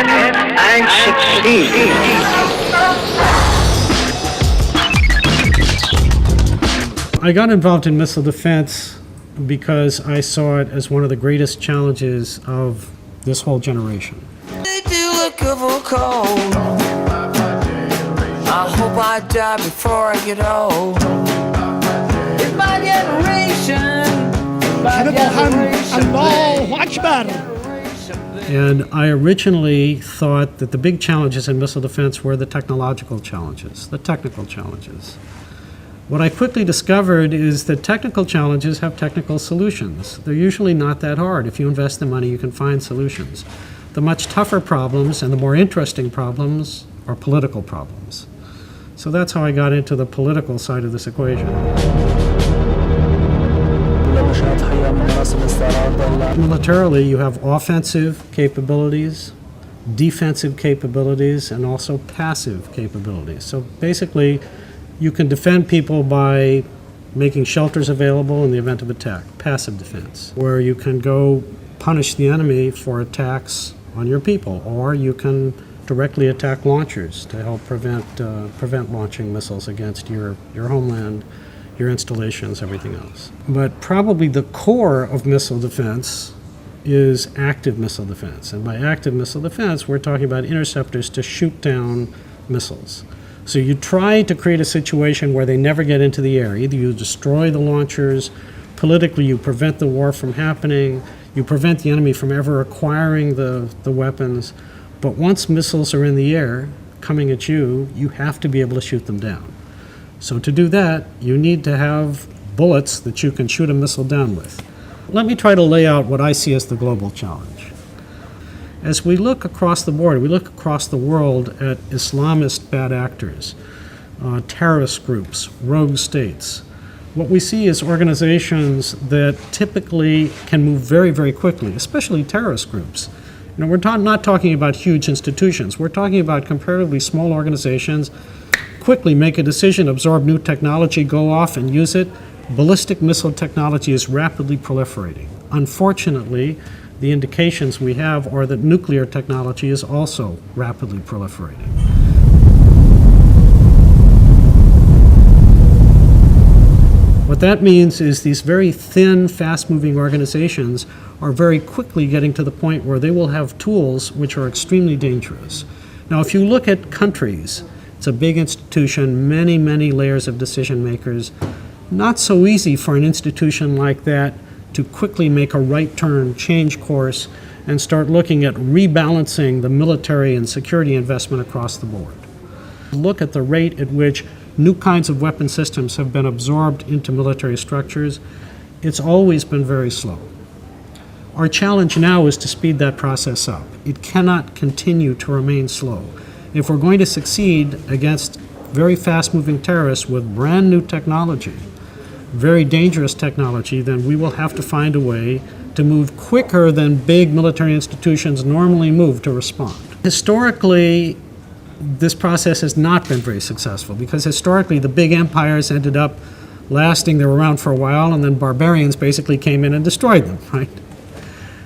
and succeed. I got involved in missile defense because I saw it as one of the greatest challenges of this whole generation. They do look cold. I hope I die before I get old. It's my generation. Allahu Akbar. And I originally thought that the big challenges in missile defense were the technological challenges, the technical challenges. What I quickly discovered is that technical challenges have technical solutions. They're usually not that hard. If you invest the money, you can find solutions. The much tougher problems and the more interesting problems are political problems. So that's how I got into the political side of this equation. Militarily, you have offensive capabilities, defensive capabilities, and also passive capabilities. So basically, you can defend people by making shelters available in the event of attack, passive defense, where you can go punish the enemy for attacks on your people, or you can directly attack launchers to help prevent launching missiles against your homeland, your installations, everything else. But probably the core of missile defense is active missile defense. And by active missile defense, we're talking about interceptors to shoot down missiles. So you try to create a situation where they never get into the air. Either you destroy the launchers, politically you prevent the war from happening, you prevent the enemy from ever acquiring the weapons, but once missiles are in the air coming at you, you have to be able to shoot them down. So to do that, you need to have bullets that you can shoot a missile down with. Let me try to lay out what I see as the global challenge. As we look across the board, we look across the world at Islamist bad actors, terrorist groups, rogue states. What we see is organizations that typically can move very, very quickly, especially terrorist groups. You know, we're not talking about huge institutions. We're talking about comparatively small organizations, quickly make a decision, absorb new technology, go off and use it. Ballistic missile technology is rapidly proliferating. Unfortunately, the indications we have are that nuclear technology is also rapidly proliferating. What that means is these very thin, fast-moving organizations are very quickly getting to the point where they will have tools which are extremely dangerous. Now, if you look at countries, it's a big institution, many, many layers of decision makers. Not so easy for an institution like that to quickly make a right turn, change course, and start looking at rebalancing the military and security investment across the board. Look at the rate at which new kinds of weapon systems have been absorbed into military structures. It's always been very slow. Our challenge now is to speed that process up. It cannot continue to remain slow. If we're going to succeed against very fast-moving terrorists with brand new technology, very dangerous technology, then we will have to find a way to move quicker than big military institutions normally move to respond. Historically, this process has not been very successful because historically the big empires ended up lasting, they were around for a while, and then barbarians basically came in and destroyed them, right?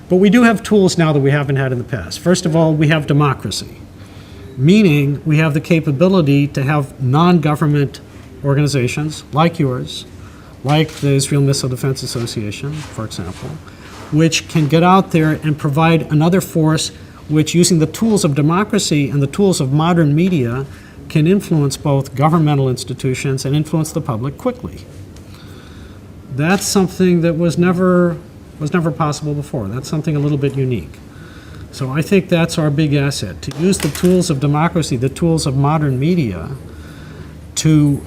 But we do have tools now that we haven't had in the past. First of all, we have democracy, meaning we have the capability to have non-government organizations like yours, like the Israel Missile Defense Association, for example, which can get out there and provide another force which, using the tools of democracy and the tools of modern media, can influence both governmental institutions and influence the public quickly. That's something that was never possible before. That's something a little bit unique. So I think that's our big asset, to use the tools of democracy, the tools of modern media, to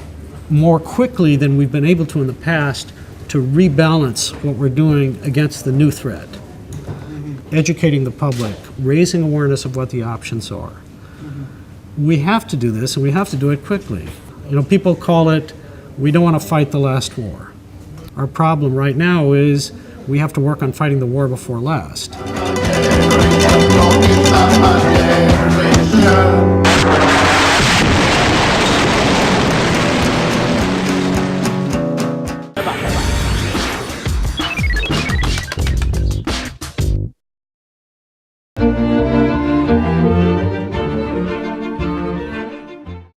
more quickly than we've been able to in the past to rebalance what we're doing against the new threat. Educating the public, raising awareness of what the options are. We have to do this, and we have to do it quickly. You know, people call it, we don't want to fight the last war. Our problem right now is we have to work on fighting the war before last.